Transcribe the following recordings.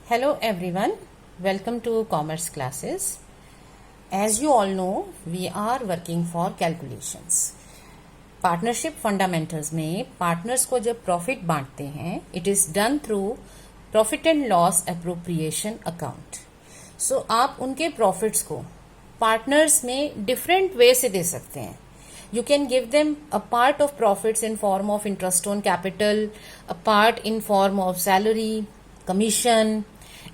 Hello everyone, welcome to commerce classes. As you all know, we are working for calculations. Partnership fundamentals में partners को जब profit बांटते हैं, it is done through profit and loss appropriation account. So आप उनके profits को partners में different way से दे सकते हैं. You can give them a part of profits in form of interest on capital, a part in form of salary, commission,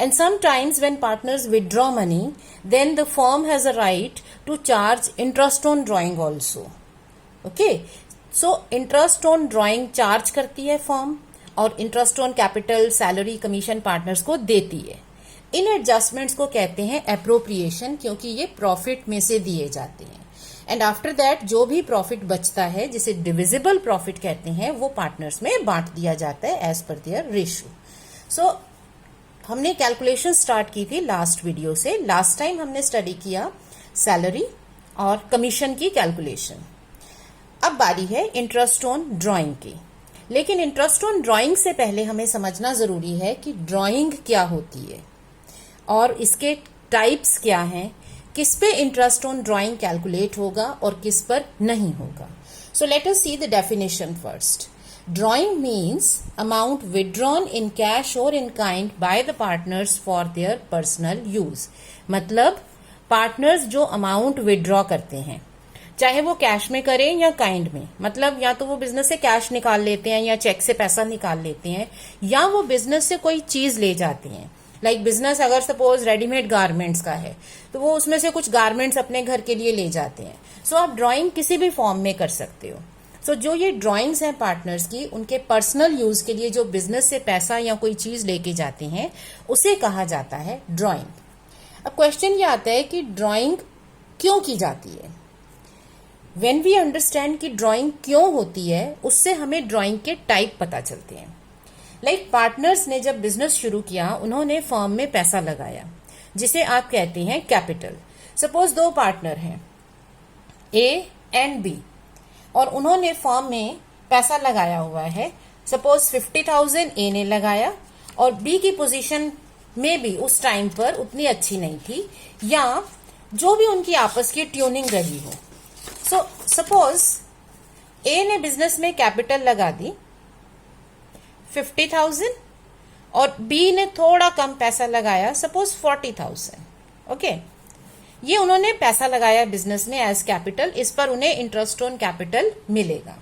and sometimes when partners withdraw money, then the firm has a right to charge interest on drawing also. Okay, so interest on drawing charge करती है firm और interest on capital, salary, commission partners को देती है. इन adjustments को कहते हैं appropriation, क्योंकि ये प्रॉफिट में से दिए जाते हैं. एंड आफ्टर दैट जो भी प्रॉफिट बचता है, जिसे डिविजिबल प्रॉफिट कहते हैं, वो पार्टनर्स में बांट दिया जाता है एज पर देयर रेशियो. सो हमने कैलकुलेशन स्टार्ट की थी लास्ट वीडियो से. लास्ट टाइम हमने स्टडी किया सैलरी और कमीशन की कैलकुलेशन. अब बारी है इंटरेस्ट ऑन ड्राइंग की. लेकिन इंटरेस्ट ऑन ड्राइंग से पहले हमें समझना जरूरी है कि ड्राइंग क्या होती है और इसके टाइप्स क्या हैं, किस पे इंटरेस्ट ऑन ड्राइंग कैलकुलेट होगा और किस पर नहीं होगा. So let us see the definition first. Drawing means amount withdrawn in cash or in kind by the partners for their personal use. मतलब पार्टनर्स जो अमाउंट विड्रॉ करते हैं, चाहे वो कैश में करें या काइंड में, मतलब या तो वो बिजनेस से कैश निकाल लेते हैं या चेक से पैसा निकाल लेते हैं, या वो बिजनेस से कोई चीज ले जाते हैं. लाइक बिजनेस अगर सपोज रेडीमेड गारमेंट्स का है तो वो उसमें से कुछ गारमेंट्स अपने घर के लिए ले जाते हैं. सो आप ड्राइंग किसी भी फॉर्म में कर सकते हो. जो ये ड्राइंग्स हैं पार्टनर्स की, उनके पर्सनल यूज के लिए जो बिजनेस से पैसा या कोई चीज लेके जाते हैं, उसे कहा जाता है ड्राइंग. अब क्वेश्चन ये आता है कि ड्राइंग क्यों की जाती है. व्हेन वी अंडरस्टैंड कि ड्राइंग क्यों होती है, उससे हमें ड्राइंग के टाइप पता चलते हैं. लाइक पार्टनर्स ने जब बिजनेस शुरू किया, उन्होंने फर्म में पैसा लगाया, जिसे आप कहते हैं कैपिटल. सपोज दो पार्टनर हैं, ए एंड बी, और उन्होंने फर्म में पैसा लगाया हुआ है. सपोज 50,000 ए ने लगाया और बी की पोजीशन में भी उस टाइम पर उतनी अच्छी नहीं थी, या जो भी उनकी आपस की ट्यूनिंग रही हो. सो सपोज ए ने बिजनेस में कैपिटल लगा दी 50,000 और बी ने थोड़ा कम पैसा लगाया, सपोज 40,000. ओके, ये उन्होंने पैसा लगाया बिजनेस में एज कैपिटल, इस पर उन्हें इंटरेस्ट ऑन कैपिटल मिलेगा.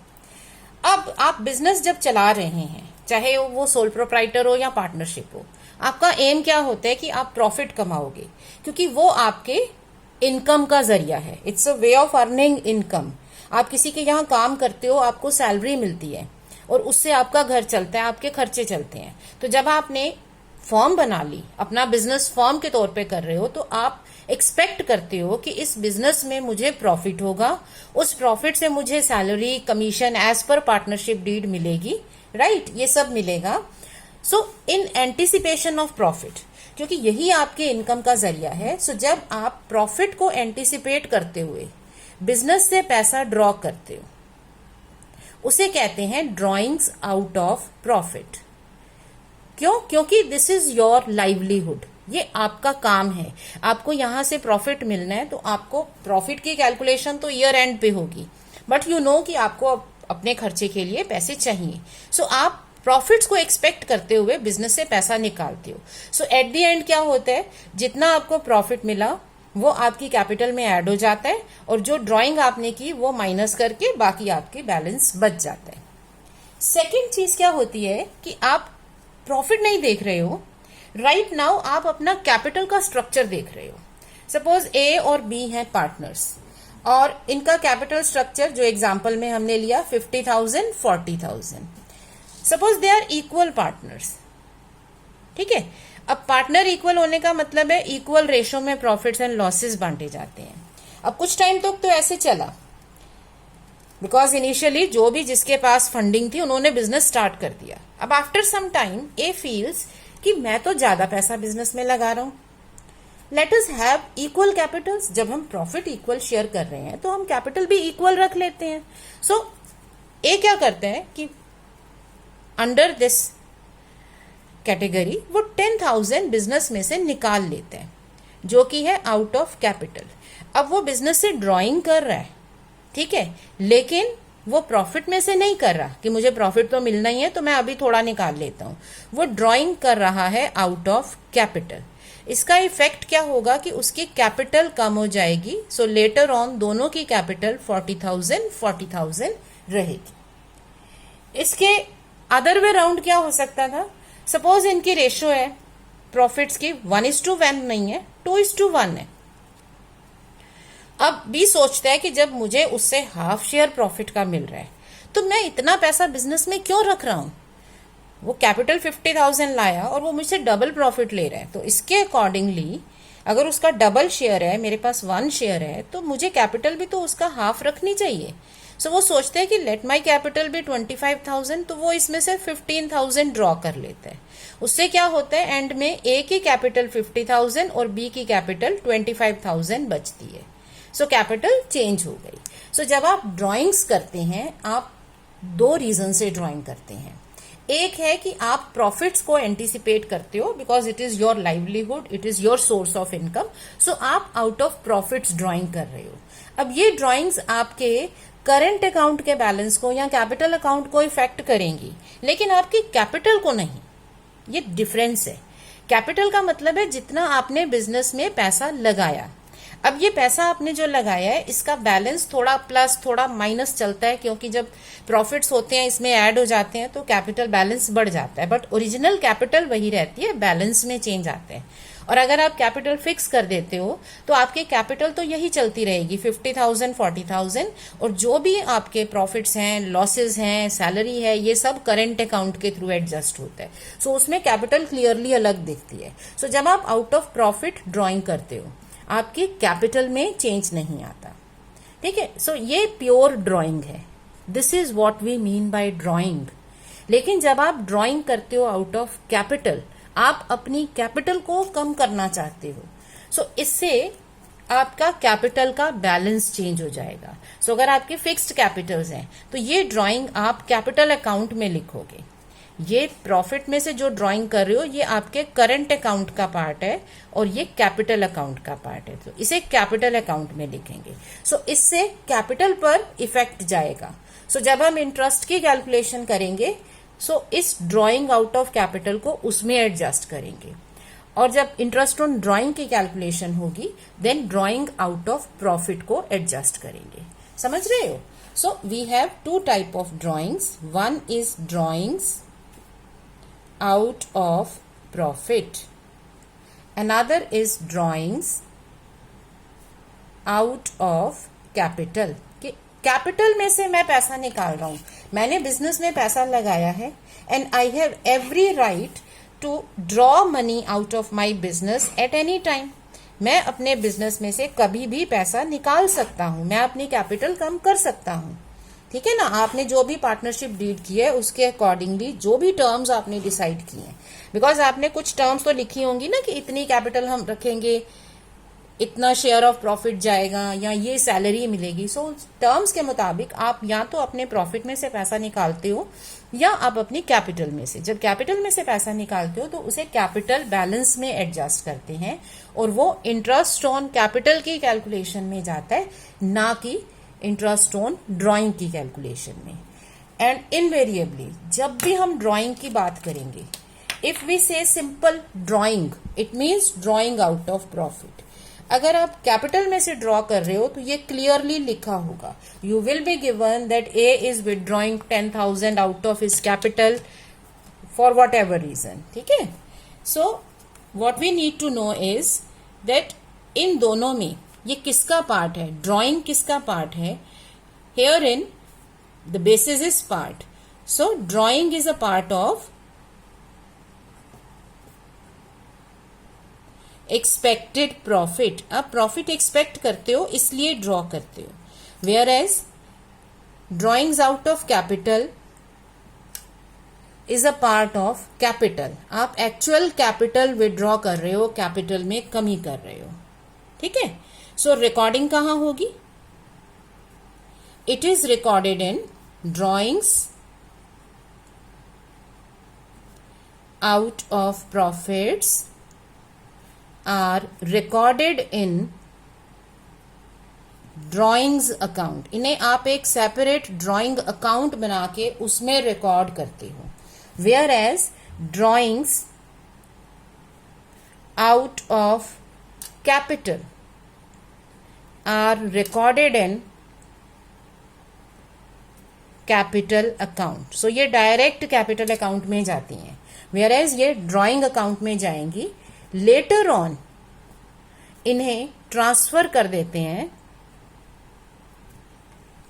अब आप बिजनेस जब चला रहे हैं, चाहे वो सोल प्रोप्राइटर हो या पार्टनरशिप हो, आपका एम क्या होता है कि आप प्रॉफिट कमाओगे, क्योंकि वो आपके इनकम का जरिया है. It's a way of earning income. आप किसी के यहाँ काम करते हो, आपको सैलरी मिलती है और उससे आपका घर चलता है, आपके खर्चे चलते हैं. तो जब आपने फर्म बना ली, अपना बिजनेस फर्म के तौर पे कर रहे हो, तो आप एक्सपेक्ट करते हो कि इस बिजनेस में मुझे प्रॉफिट होगा, उस प्रॉफिट से मुझे salary, commission as per partnership deed मिलेगी, राइट, ये सब मिलेगा. So in anticipation of profit, क्योंकि यही आपके इनकम का जरिया है. सो जब आप प्रॉफिट को एंटिसिपेट करते हुए बिजनेस से पैसा ड्रॉ करते हो, उसे कहते हैं ड्रॉइंग्स आउट ऑफ प्रॉफिट. क्यों? क्योंकि दिस इज योर लाइवलीहुड, ये आपका काम है. आपको यहां से प्रॉफिट मिलना है, तो आपको प्रॉफिट की कैलकुलेशन तो ईयर एंड पे होगी, बट यू नो कि आपको अपने खर्चे के लिए पैसे चाहिए. सो आप प्रॉफिट्स को एक्सपेक्ट करते हुए बिजनेस से पैसा निकालते हो. सो एट द एंड क्या होता है, जितना आपको प्रॉफिट मिला वो आपकी कैपिटल में ऐड हो जाता है, और जो ड्राइंग आपने की वो माइनस करके बाकी आपके बैलेंस बच जाता है. सेकेंड चीज क्या होती है कि आप प्रॉफिट नहीं देख रहे हो, राइट नाउ आप अपना कैपिटल का स्ट्रक्चर देख रहे हो. सपोज ए और बी हैं पार्टनर्स, और इनका कैपिटल स्ट्रक्चर जो एग्जांपल में हमने लिया 50,000, 40,000. Suppose they are equal partners. ठीक है, अब पार्टनर इक्वल होने का मतलब है इक्वल रेशो में प्रॉफिट्स एंड लॉसेस बांटे जाते हैं. अब कुछ टाइम तक तो ऐसे चला, बिकॉज इनिशियली जो भी जिसके पास फंडिंग थी उन्होंने बिजनेस स्टार्ट कर दिया. अब आफ्टर सम टाइम ए फील्स कि मैं तो ज्यादा पैसा बिजनेस में लगा रहा हूं, let us have equal Capitals. जब हम प्रॉफिट इक्वल शेयर कर रहे हैं तो हम कैपिटल भी इक्वल रख लेते हैं. सो ए क्या करते हैं कि अंडर दिस कैटेगरी वो 10,000 बिजनेस में से निकाल लेते हैं, जो कि है आउट ऑफ कैपिटल। अब वो बिजनेस से ड्राइंग कर रहा है, ठीक है, लेकिन वो प्रॉफिट में से नहीं कर रहा कि मुझे प्रॉफिट तो मिलना ही है तो मैं अभी थोड़ा निकाल लेता हूं। वो ड्राइंग कर रहा है आउट ऑफ कैपिटल। इसका इफेक्ट क्या होगा कि उसकी कैपिटल कम हो जाएगी। सो लेटर ऑन दोनों की कैपिटल 40,000 रहेगी। इसके अदर वे राउंड क्या हो सकता था, सपोज इनकी रेशियो है प्रॉफिट्स की 1:1 नहीं है, 2:1 है। अब बी सोचता है कि जब मुझे उससे हाफ शेयर प्रॉफिट का मिल रहा है तो मैं इतना पैसा बिजनेस में क्यों रख रहा हूं। वो कैपिटल 50,000 लाया और वो मुझसे डबल प्रॉफिट ले रहा है, तो इसके अकॉर्डिंगली अगर उसका डबल शेयर है, मेरे पास 1 शेयर है, तो मुझे कैपिटल भी तो उसका हाफ रखनी चाहिए। सो वो सोचते हैं कि लेट माई कैपिटल भी 25,000, तो वो इसमें से 15,000 ड्रॉ कर लेते हैं। उससे क्या होता है, एंड में ए की कैपिटल 50,000 और बी की कैपिटल 25,000 बचती है। सो कैपिटल चेंज हो गई। सो जब आप ड्राइंग्स करते हैं, आप 2 रीजन से ड्राइंग करते हैं। एक है कि आप प्रॉफिट्स को एंटिसिपेट करते हो because it is your livelihood, it is your source of income. So आप आउट ऑफ प्रॉफिट्स ड्राइंग कर रहे हो। अब ये ड्राइंग्स आपके करंट अकाउंट के बैलेंस को या कैपिटल अकाउंट को इफेक्ट करेंगी, लेकिन आपकी कैपिटल को नहीं। ये डिफरेंस है। कैपिटल का मतलब है जितना आपने बिजनेस में पैसा लगाया। अब ये पैसा आपने जो लगाया है इसका बैलेंस थोड़ा प्लस थोड़ा माइनस चलता है, क्योंकि जब प्रॉफिट्स होते हैं इसमें ऐड हो जाते हैं तो कैपिटल बैलेंस बढ़ जाता है, बट ओरिजिनल कैपिटल वही रहती है, बैलेंस में चेंज आते हैं। और अगर आप कैपिटल फिक्स कर देते हो तो आपके कैपिटल तो यही चलती रहेगी 50,000 40,000, और जो भी आपके प्रॉफिट्स हैं, लॉसेस हैं, सैलरी है, ये सब करंट अकाउंट के थ्रू एडजस्ट होता है। सो उसमें कैपिटल क्लियरली अलग दिखती है। सो जब आप आउट ऑफ प्रॉफिट ड्रॉइंग करते हो आपकी कैपिटल में चेंज नहीं आता, ठीक है। सो ये प्योर ड्राइंग है। This is what we mean by drawing. लेकिन जब आप ड्राइंग करते हो आउट ऑफ कैपिटल, आप अपनी कैपिटल को कम करना चाहते हो। सो इससे आपका कैपिटल का बैलेंस चेंज हो जाएगा। सो अगर आपके फिक्स्ड कैपिटल्स हैं तो ये ड्राइंग आप कैपिटल अकाउंट में लिखोगे। ये प्रॉफिट में से जो ड्राइंग कर रहे हो ये आपके करंट अकाउंट का पार्ट है और ये कैपिटल अकाउंट का पार्ट है, तो इसे कैपिटल अकाउंट में लिखेंगे। सो इससे कैपिटल पर इफेक्ट जाएगा। सो जब हम इंटरेस्ट की कैलकुलेशन करेंगे सो इस ड्राइंग आउट ऑफ कैपिटल को उसमें एडजस्ट करेंगे, और जब इंटरेस्ट ऑन ड्राइंग की कैलकुलेशन होगी then drawing out of profit को एडजस्ट करेंगे। समझ रहे हो? So we have 2 type of drawings. One is drawings out of profit, another is drawings out of capital। कि कैपिटल में से मैं पैसा निकाल रहा हूं, मैंने बिजनेस में पैसा लगाया है and I have every right to draw money out of my business at any time. मैं अपने बिजनेस में से कभी भी पैसा निकाल सकता हूं, मैं अपनी कैपिटल कम कर सकता हूं, ठीक है ना। आपने जो भी पार्टनरशिप डीड की है उसके अकॉर्डिंगली जो भी टर्म्स आपने डिसाइड किए हैं, बिकॉज आपने कुछ टर्म्स तो लिखी होंगी ना कि इतनी कैपिटल हम रखेंगे, इतना शेयर ऑफ प्रॉफिट जाएगा या ये सैलरी मिलेगी। सो टर्म्स के मुताबिक आप या तो अपने प्रॉफिट में से पैसा निकालते हो या आप अपनी कैपिटल में से। जब कैपिटल में से पैसा निकालते हो तो उसे कैपिटल बैलेंस में एडजस्ट करते हैं और वो इंटरेस्ट ऑन कैपिटल की कैलकुलेशन में जाता है, ना कि इंटरेस्ट ऑन ड्राइंग की कैलकुलेशन में। एंड इनवेरिएबली जब भी हम ड्राइंग की बात करेंगे, इफ वी से simple drawing it means drawing out of profit. अगर आप कैपिटल में से ड्रॉ कर रहे हो तो ये क्लियरली लिखा होगा, you will be given that A is withdrawing 10,000 out of his capital for whatever reason, ठीक है। So what we need to know is that in दोनों में ये किसका पार्ट है, ड्राइंग किसका पार्ट है। Here in the basis is part, so drawing is a part of expected profit. आप प्रॉफिट एक्सपेक्ट करते हो इसलिए ड्रॉ करते हो, whereas drawings out of capital is a part of capital. आप एक्चुअल कैपिटल विड्रॉ कर रहे हो, कैपिटल में कमी कर रहे हो, ठीक है। सो रिकॉर्डिंग कहां होगी, it is recorded in drawings out of profits are recorded in drawings account. इन्हें आप एक सेपरेट ड्रॉइंग अकाउंट बना के उसमें रिकॉर्ड करते हो. Whereas drawings out of capital are recorded in capital account. So ये डायरेक्ट कैपिटल अकाउंट में जाती हैं, वेयर एज ये ड्रॉइंग अकाउंट में जाएंगी. लेटर ऑन इन्हें ट्रांसफर कर देते हैं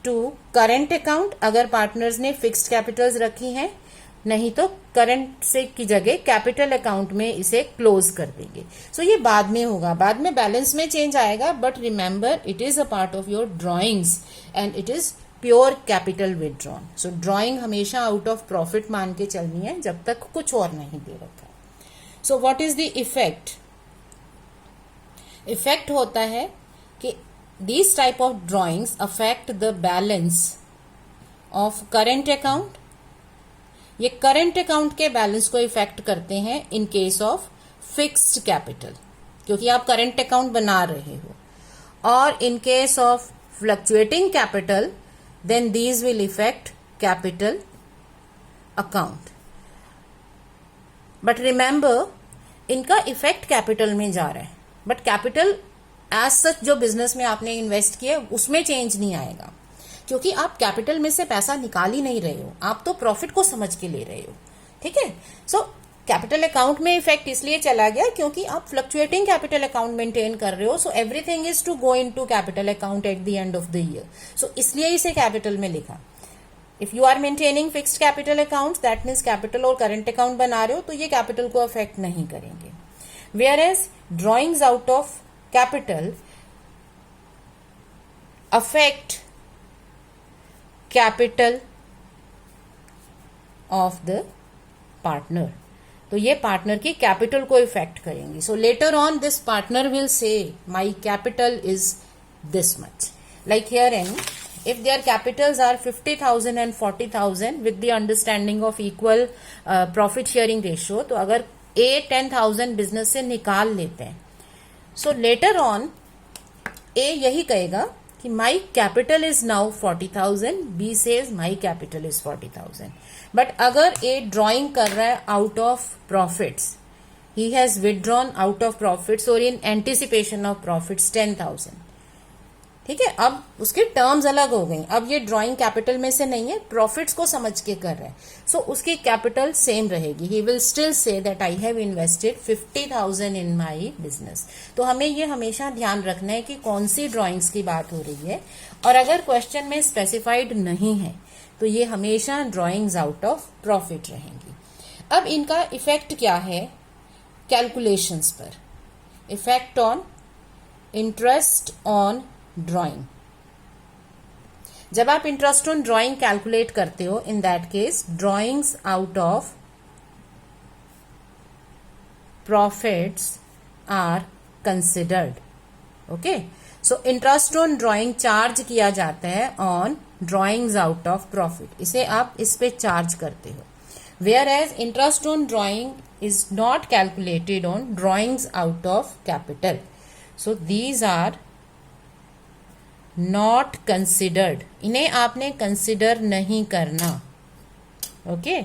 टू करंट अकाउंट अगर पार्टनर्स ने फिक्स्ड कैपिटल्स रखी हैं, नहीं तो करंट से की जगह कैपिटल अकाउंट में इसे क्लोज कर देंगे. सो ये बाद में होगा, बाद में बैलेंस में चेंज आएगा, but remember it is a part of your drawings and it is pure capital withdrawn. So drawing हमेशा आउट ऑफ प्रॉफिट मान के चलनी है जब तक कुछ और नहीं दे रखा. So what is the effect? Effect होता है कि these type of drawings affect the balance of current account. ये करंट अकाउंट के बैलेंस को इफेक्ट करते हैं in case of fixed capital, क्योंकि आप करंट अकाउंट बना रहे हो. और in case of fluctuating capital then these will effect capital account. But remember इनका इफेक्ट कैपिटल में जा रहा है, बट कैपिटल एज सच जो बिजनेस में आपने इन्वेस्ट किया उसमें चेंज नहीं आएगा, क्योंकि आप कैपिटल में से पैसा निकाल ही नहीं रहे हो, आप तो प्रॉफिट को समझ के ले रहे हो. ठीक है. सो कैपिटल अकाउंट में इफेक्ट इसलिए चला गया क्योंकि आप फ्लक्चुएटिंग कैपिटल अकाउंट मेंटेन कर रहे हो. So everything is to go into capital account at the end of the year. So इसलिए इसे कैपिटल में लिखा. If you are maintaining fixed capital account that means capital और करंट अकाउंट बना रहे हो तो ये कैपिटल को अफेक्ट नहीं करेंगे. Whereas drawings out of capital affect capital of the partner. तो ये पार्टनर की कैपिटल को इफेक्ट करेंगी. So later on this partner will say my capital is this much. Like here and if their capitals are 50,000 and 40,000 with the understanding of equal profit sharing ratio, तो अगर A 10,000 business से निकाल लेते हैं, सो later on ए यही कहेगा कि my capital is now 40,000, B says my capital is 40,000. But अगर ए ड्रॉइंग कर रहा है out of profits, he has withdrawn out of profits और इन एंटिसिपेशन ऑफ प्रॉफिट्स 10,000. ठीक है. अब उसके टर्म्स अलग हो गई. अब ये ड्रॉइंग कैपिटल में से नहीं है, प्रॉफिट्स को समझ के कर रहे हैं. सो उसकी कैपिटल सेम रहेगी. He will still say that I have invested 50,000 in my business. तो हमें ये हमेशा ध्यान रखना है कि कौन सी ड्रॉइंग्स की बात हो रही है, और अगर क्वेश्चन में स्पेसिफाइड नहीं है तो ये हमेशा ड्रॉइंग्स आउट ऑफ प्रॉफिट रहेंगी. अब इनका इफेक्ट क्या है कैलकुलेशंस पर? Effect on interest on drawing. जब आप इंटरेस्ट ऑन ड्रॉइंग कैलकुलेट करते हो, in that case drawings out of profits are considered. Okay. So interest on drawing charge किया जाता है on drawings out of profit. इसे आप इस पे चार्ज करते हो. Whereas interest on drawing is not calculated on drawings out of capital. So these are not considered. इन्हें आपने कंसिडर नहीं करना. Okay.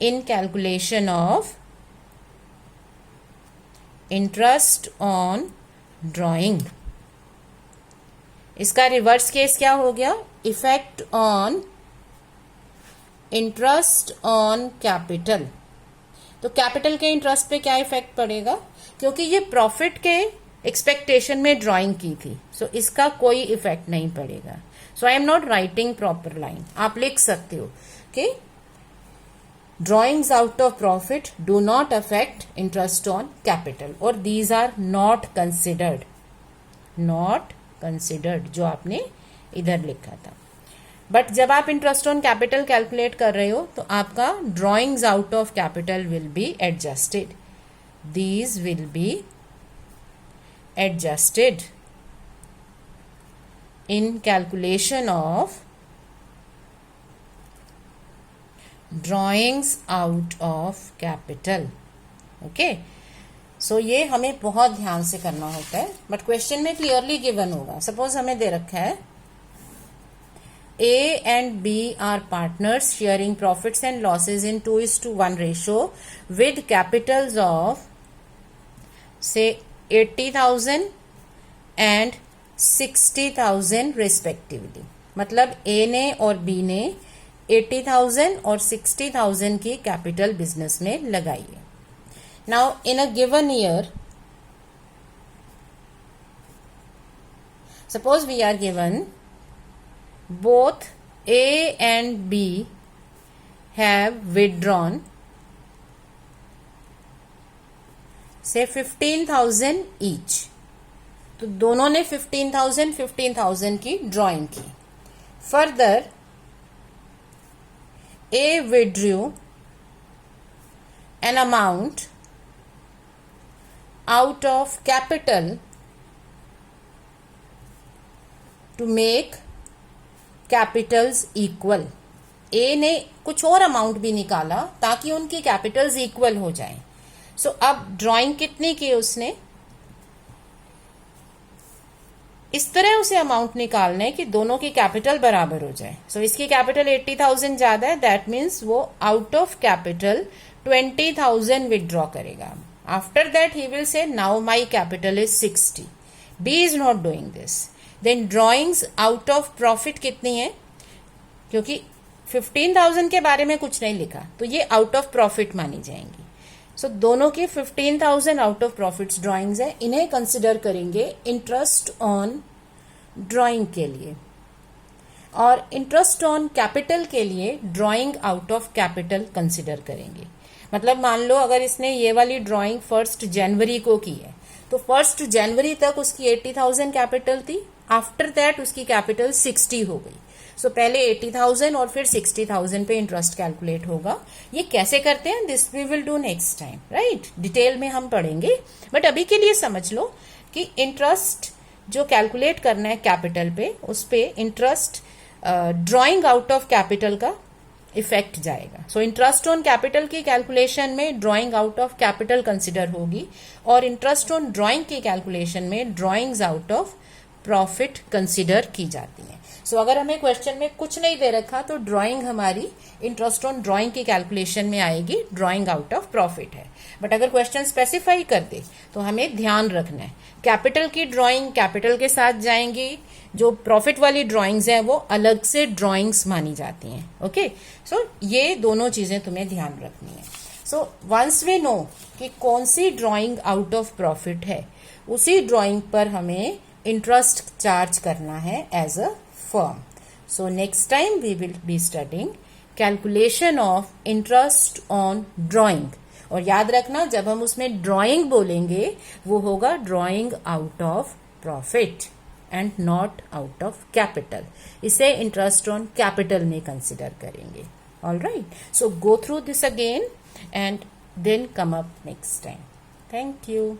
In calculation of interest on drawing. इसका रिवर्स केस क्या हो गया? Effect on interest on capital. तो capital के इंटरेस्ट पे क्या इफेक्ट पड़ेगा? क्योंकि ये प्रॉफिट के एक्सपेक्टेशन में ड्राइंग की थी, सो इसका कोई इफेक्ट नहीं पड़ेगा. So I am not writing proper line. आप लिख सकते हो कि drawings out of profit do not affect interest on capital और these are not considered. Not considered जो आपने इधर लिखा था. बट जब आप इंटरेस्ट ऑन कैपिटल कैलकुलेट कर रहे हो तो आपका drawings out of capital will be adjusted. These will be adjusted in calculation of drawings out of capital. Okay, so ये हमें बहुत ध्यान से करना होता है, बट क्वेश्चन में क्लियरली गिवन होगा. सपोज हमें दे रखा है A and B are partners sharing profits and losses in 2:1 ratio with capitals of say 80,000 and 60,000 respectively. मतलब A ने और B ने 80,000 और 60,000 की कैपिटल बिजनेस में लगाई है. Now in a given year, suppose we are given both A and B have withdrawn say 15,000 each. तो दोनों ने 15,000 की ड्रॉइंग की. Further A withdrew an amount out of capital to make capitals equal. A ने कुछ और amount भी निकाला ताकि उनकी कैपिटल्स इक्वल हो जाए. सो अब ड्राइंग कितनी की उसने, इस तरह उसे अमाउंट निकालना है कि दोनों की कैपिटल बराबर हो जाए. सो इसकी कैपिटल 80,000 ज्यादा है, दैट मीन्स वो आउट ऑफ कैपिटल 20,000 विदड्रॉ करेगा. After that he will say now my capital is 60. B is not doing this. Then drawings out of profit कितनी है, क्योंकि 15,000 के बारे में कुछ नहीं लिखा तो ये आउट ऑफ प्रॉफिट मानी जाएंगी. सो दोनों की 15,000 आउट ऑफ प्रॉफिट्स ड्रॉइंग्स है, इन्हें कंसिडर करेंगे इंटरेस्ट ऑन ड्रॉइंग के लिए. और इंटरेस्ट ऑन कैपिटल के लिए drawing out of capital consider करेंगे. मतलब मान लो अगर इसने ये वाली ड्रॉइंग 1 जनवरी को की है तो 1 जनवरी तक उसकी 80,000 कैपिटल थी. आफ्टर दैट उसकी कैपिटल 60 हो गई. सो पहले 80,000 और फिर 60,000 पे इंटरेस्ट कैलकुलेट होगा. ये कैसे करते हैं, this we will do next time, right. Detail में हम पढ़ेंगे, बट अभी के लिए समझ लो कि इंटरेस्ट जो कैलकुलेट करना है कैपिटल पे, उस पे interest drawing out of capital का इफेक्ट जाएगा. सो इंटरेस्ट ऑन कैपिटल की कैलकुलेशन में drawing out of capital consider होगी और इंटरेस्ट ऑन ड्रॉइंग की कैलकुलेशन में drawings out of profit consider की जाती है. सो अगर हमें क्वेश्चन में कुछ नहीं दे रखा तो ड्राइंग हमारी इंटरेस्ट ऑन ड्राइंग की कैलकुलेशन में आएगी, ड्राइंग आउट ऑफ प्रॉफिट है. बट अगर क्वेश्चन स्पेसिफाई कर दे तो हमें ध्यान रखना है कैपिटल की ड्राइंग कैपिटल के साथ जाएंगी, जो प्रॉफिट वाली ड्राइंग्स हैं वो अलग से ड्राइंग्स मानी जाती हैं. ओके, सो ये दोनों चीजें तुम्हें ध्यान रखनी है. सो वंस वी नो कि कौन सी ड्राइंग आउट ऑफ प्रॉफिट है, उसी ड्राइंग पर हमें इंटरेस्ट चार्ज करना है as a firm. So next time we will be studying calculation of interest on drawing. और याद रखना जब हम उसमें ड्राइंग बोलेंगे वो होगा drawing out of profit and not out of capital. इसे इंटरेस्ट ऑन कैपिटल में कंसिडर करेंगे. All right, so go through this again and then come up next time. Thank you.